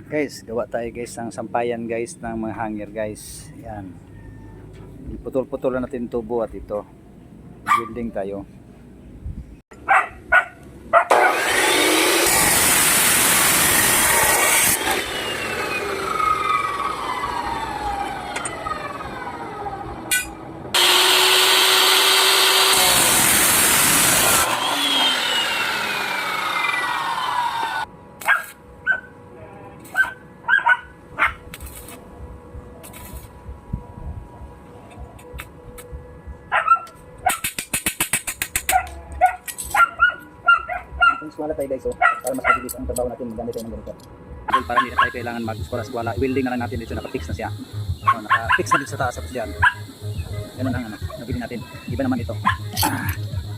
Guys, gawa tayo guys ng sampayan guys ng mga hanger guys. Yan. Putol-putol natin tubo at ito. Building tayo. Eskwala tayo guys, para mas mabilis ang trabaho natin, magamit tayo ng ganito. Para hindi na tayo kailangan mag-eskwala, welding na lang natin dito, naka-fix na siya. Naka-fix na dito sa taas at dyan. Ganun ang nabili natin. Iba naman ito.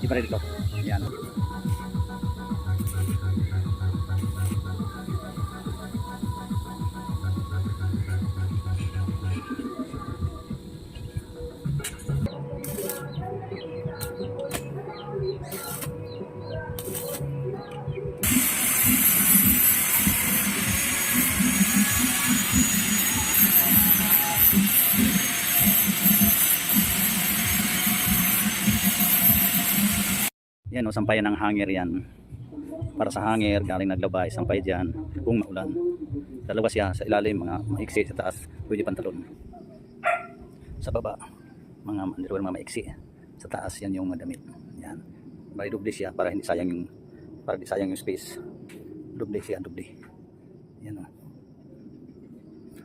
Iba rin ito. Yan. Yan o, sampayan ng hanger yan. Para sa hanger, galing naglaba, sampay dyan kung maulan. Dalawa siya sa ilalim, mga maiksi, sa taas, pwede pantalon. Sa baba, mga underwear, mga maiksi. Sa taas, yan yung madamit. Yan. Bali doble siya para hindi sayang yung space. Doble siya, doble. Yan o.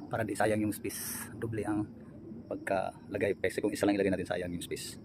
Para hindi sayang yung space. Doble ang pagkalagay. Kasi kung isa lang ilagay natin, sayang yung space.